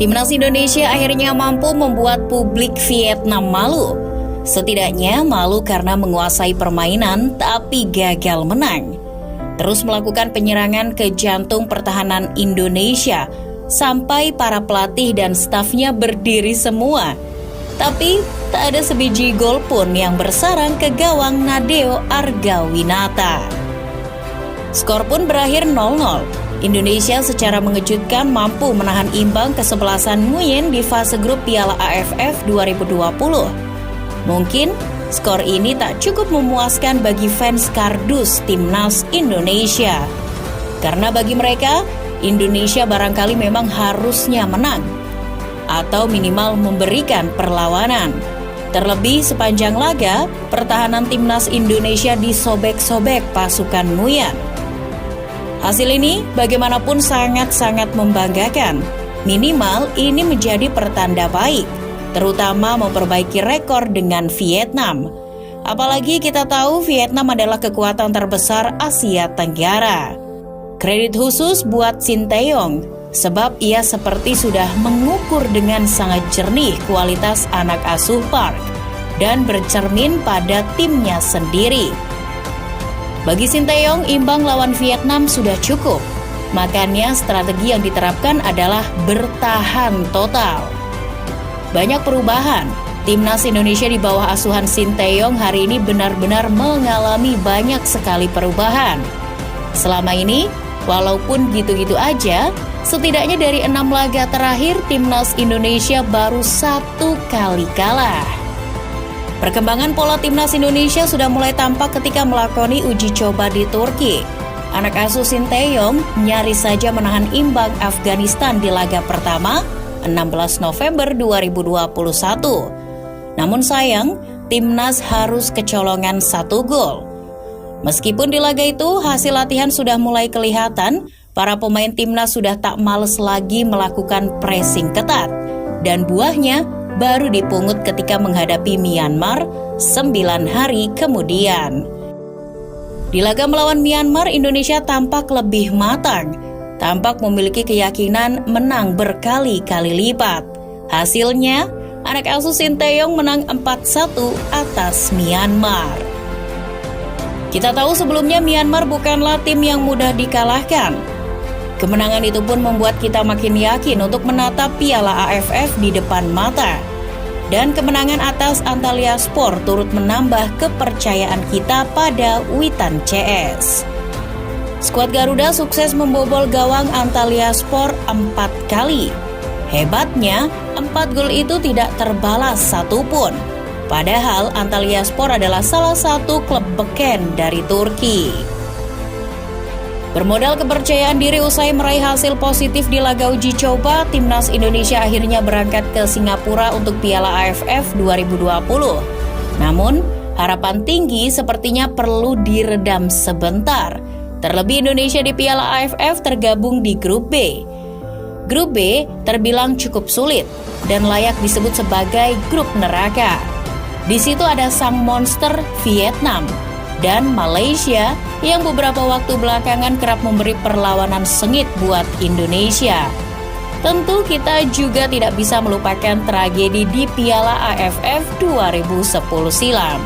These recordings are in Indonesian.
Timnas Indonesia akhirnya mampu membuat publik Vietnam malu. Setidaknya malu karena menguasai permainan tapi gagal menang. Terus melakukan penyerangan ke jantung pertahanan Indonesia sampai para pelatih dan stafnya berdiri semua. Tapi tak ada sebiji gol pun yang bersarang ke gawang Nadeo Argawinata. Skor pun berakhir 0-0. Indonesia secara mengejutkan mampu menahan imbang kesebelasan Nguyen di fase grup Piala AFF 2020. Mungkin skor ini tak cukup memuaskan bagi fans kardus Timnas Indonesia. Karena bagi mereka, Indonesia barangkali memang harusnya menang atau minimal memberikan perlawanan. Terlebih sepanjang laga, pertahanan Timnas Indonesia disobek-sobek pasukan Nguyen. Hasil ini bagaimanapun sangat-sangat membanggakan. Minimal ini menjadi pertanda baik, terutama memperbaiki rekor dengan Vietnam. Apalagi kita tahu Vietnam adalah kekuatan terbesar Asia Tenggara. Kredit khusus buat Sinteyong, sebab ia seperti sudah mengukur dengan sangat jernih kualitas anak asuh Park dan bercermin pada timnya sendiri. Bagi Sinteyong, imbang lawan Vietnam sudah cukup. Makanya strategi yang diterapkan adalah bertahan total. Banyak perubahan. Timnas Indonesia di bawah asuhan Sinteyong hari ini benar-benar mengalami banyak sekali perubahan. Selama ini, walaupun gitu-gitu aja, setidaknya dari 6 laga terakhir, Timnas Indonesia baru 1 kali kalah. Perkembangan pola Timnas Indonesia sudah mulai tampak ketika melakoni uji coba di Turki. Anak asuh Sinteyong nyaris saja menahan imbang Afghanistan di laga pertama, 16 November 2021. Namun sayang, Timnas harus kecolongan 1 gol. Meskipun di laga itu hasil latihan sudah mulai kelihatan, para pemain Timnas sudah tak males lagi melakukan pressing ketat. Dan buahnya baru dipungut ketika menghadapi Myanmar 9 hari kemudian. Di laga melawan Myanmar, Indonesia tampak lebih matang, tampak memiliki keyakinan menang berkali-kali lipat. Hasilnya, anak asuh Sinteyong menang 4-1 atas Myanmar. Kita tahu sebelumnya Myanmar bukanlah tim yang mudah dikalahkan. Kemenangan itu pun membuat kita makin yakin untuk menatap Piala AFF di depan mata. Dan kemenangan atas Antalyaspor turut menambah kepercayaan kita pada Witan CS. Skuad Garuda sukses membobol gawang Antalyaspor 4 kali. Hebatnya, 4 gol itu tidak terbalas satupun. Padahal Antalyaspor adalah salah satu klub beken dari Turki. Bermodal kepercayaan diri usai meraih hasil positif di laga uji coba, Timnas Indonesia akhirnya berangkat ke Singapura untuk Piala AFF 2020. Namun, harapan tinggi sepertinya perlu diredam sebentar. Terlebih Indonesia di Piala AFF tergabung di grup B. Grup B terbilang cukup sulit dan layak disebut sebagai grup neraka. Di situ ada sang monster Vietnam dan Malaysia yang beberapa waktu belakangan kerap memberi perlawanan sengit buat Indonesia. Tentu kita juga tidak bisa melupakan tragedi di Piala AFF 2010 silam.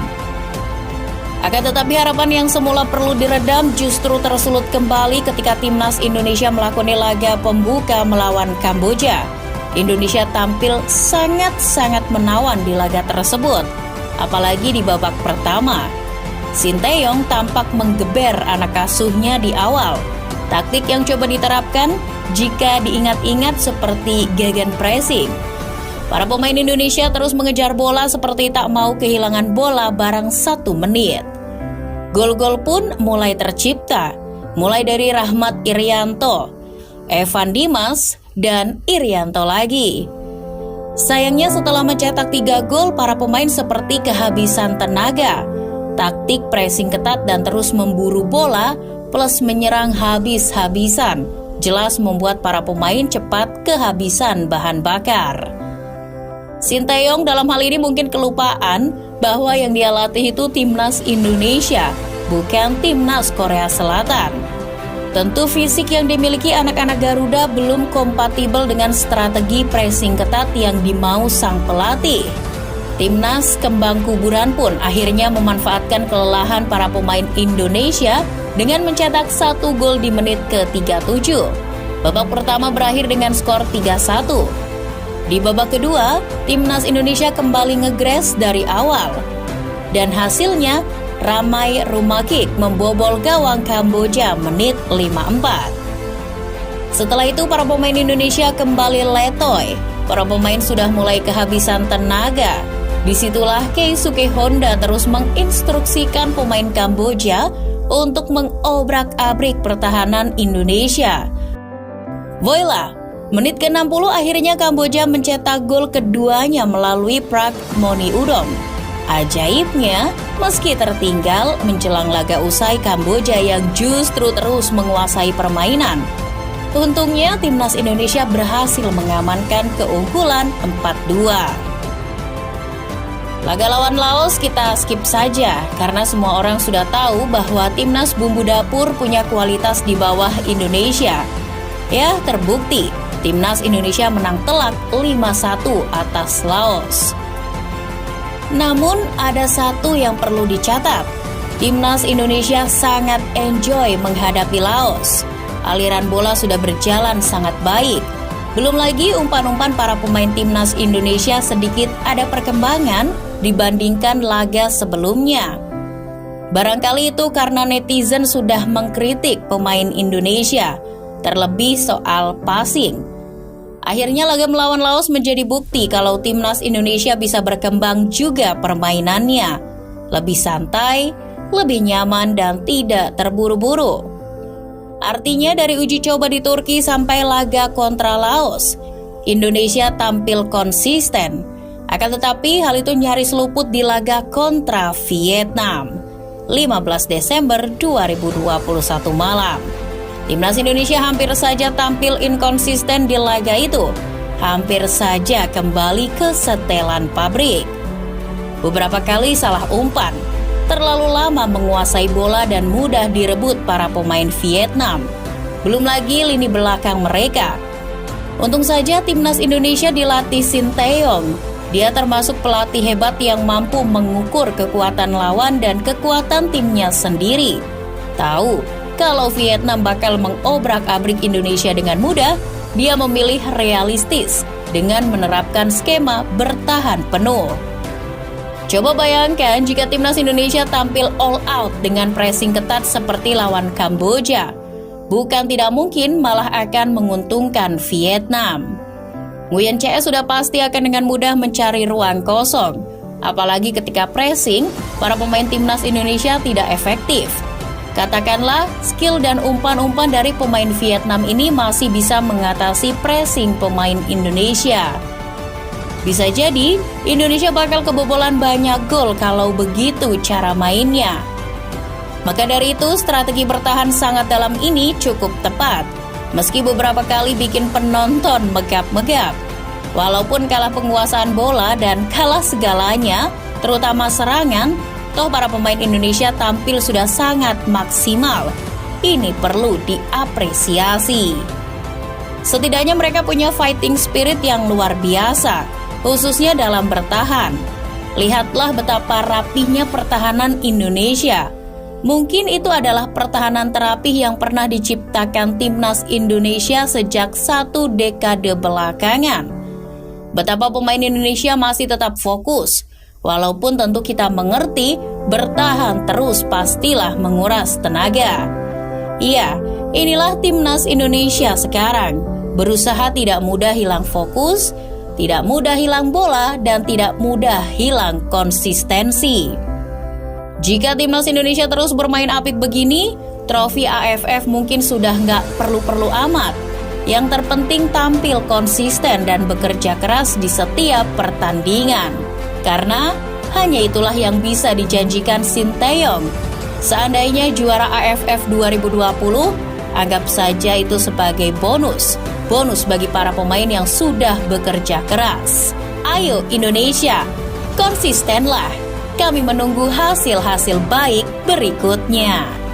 Akan tetapi harapan yang semula perlu diredam justru tersulut kembali ketika Timnas Indonesia melakoni laga pembuka melawan Kamboja. Indonesia tampil sangat-sangat menawan di laga tersebut, apalagi di babak pertama. Sinteyong tampak menggeber anak asuhnya di awal. Taktik yang coba diterapkan jika diingat-ingat seperti gegen pressing. Para pemain Indonesia terus mengejar bola seperti tak mau kehilangan bola barang 1 menit. Gol-gol pun mulai tercipta, mulai dari Rahmat Irianto, Evan Dimas, dan Irianto lagi. Sayangnya setelah mencetak 3 gol, para pemain seperti kehabisan tenaga. Taktik pressing ketat dan terus memburu bola plus menyerang habis-habisan jelas membuat para pemain cepat kehabisan bahan bakar. Sinteyong dalam hal ini mungkin kelupaan bahwa yang dia latih itu Timnas Indonesia, bukan Timnas Korea Selatan. Tentu fisik yang dimiliki anak-anak Garuda belum kompatibel dengan strategi pressing ketat yang dimau sang pelatih. Timnas kembang kuburan pun akhirnya memanfaatkan kelelahan para pemain Indonesia dengan mencetak 1 gol di menit ke-37. Babak pertama berakhir dengan skor 3-1. Di babak kedua, Timnas Indonesia kembali ngegres dari awal. Dan hasilnya, Ramai Rumakik membobol gawang Kamboja menit 54. Setelah itu para pemain Indonesia kembali letoy. Para pemain sudah mulai kehabisan tenaga. Disitulah Keisuke Honda terus menginstruksikan pemain Kamboja untuk mengobrak-abrik pertahanan Indonesia. Voila, menit ke-60 akhirnya Kamboja mencetak gol keduanya melalui Prak Moniudom. Ajaibnya, meski tertinggal menjelang laga usai, Kamboja yang justru terus menguasai permainan. Untungnya Timnas Indonesia berhasil mengamankan keunggulan 4-2. Laga lawan Laos kita skip saja karena semua orang sudah tahu bahwa Timnas Bumbu Dapur punya kualitas di bawah Indonesia. Ya, terbukti Timnas Indonesia menang telak 5-1 atas Laos. Namun ada satu yang perlu dicatat, Timnas Indonesia sangat enjoy menghadapi Laos. Aliran bola sudah berjalan sangat baik. Belum lagi umpan-umpan para pemain Timnas Indonesia sedikit ada perkembangan dibandingkan laga sebelumnya. Barangkali itu karena netizen sudah mengkritik pemain Indonesia, terlebih soal passing. Akhirnya laga melawan Laos menjadi bukti kalau Timnas Indonesia bisa berkembang juga permainannya. Lebih santai, lebih nyaman dan tidak terburu-buru. Artinya dari uji coba di Turki sampai laga kontra Laos, Indonesia tampil konsisten. Akan tetapi hal itu nyaris luput di laga kontra Vietnam, 15 Desember 2021 malam. Timnas Indonesia hampir saja tampil inkonsisten di laga itu, hampir saja kembali ke setelan pabrik. Beberapa kali salah umpan, terlalu lama menguasai bola dan mudah direbut para pemain Vietnam. Belum lagi lini belakang mereka. Untung saja Timnas Indonesia dilatih Sinteyong. Dia termasuk pelatih hebat yang mampu mengukur kekuatan lawan dan kekuatan timnya sendiri. Tahu kalau Vietnam bakal mengobrak-abrik Indonesia dengan mudah, dia memilih realistis dengan menerapkan skema bertahan penuh. Coba bayangkan jika Timnas Indonesia tampil all out dengan pressing ketat seperti lawan Kamboja. Bukan tidak mungkin malah akan menguntungkan Vietnam. Nguyen CS sudah pasti akan dengan mudah mencari ruang kosong. Apalagi ketika pressing, para pemain Timnas Indonesia tidak efektif. Katakanlah, skill dan umpan-umpan dari pemain Vietnam ini masih bisa mengatasi pressing pemain Indonesia. Bisa jadi, Indonesia bakal kebobolan banyak gol kalau begitu cara mainnya. Maka dari itu, strategi bertahan sangat dalam ini cukup tepat. Meski beberapa kali bikin penonton megap-megap. Walaupun kalah penguasaan bola dan kalah segalanya, terutama serangan, toh para pemain Indonesia tampil sudah sangat maksimal. Ini perlu diapresiasi. Setidaknya mereka punya fighting spirit yang luar biasa, khususnya dalam bertahan. Lihatlah betapa rapihnya pertahanan Indonesia. Mungkin itu adalah pertahanan terapih yang pernah diciptakan Timnas Indonesia sejak 1 dekade belakangan. Betapa pemain Indonesia masih tetap fokus. Walaupun tentu kita mengerti, bertahan terus pastilah menguras tenaga. Iya, inilah Timnas Indonesia sekarang. Berusaha tidak mudah hilang fokus, tidak mudah hilang bola, dan tidak mudah hilang konsistensi. Jika Timnas Indonesia terus bermain apik begini, trofi AFF mungkin sudah nggak perlu-perlu amat. Yang terpenting tampil konsisten dan bekerja keras di setiap pertandingan. Karena hanya itulah yang bisa dijanjikan Sinteyong. Seandainya juara AFF 2020, anggap saja itu sebagai bonus. Bonus bagi para pemain yang sudah bekerja keras. Ayo Indonesia, konsistenlah. Kami menunggu hasil-hasil baik berikutnya.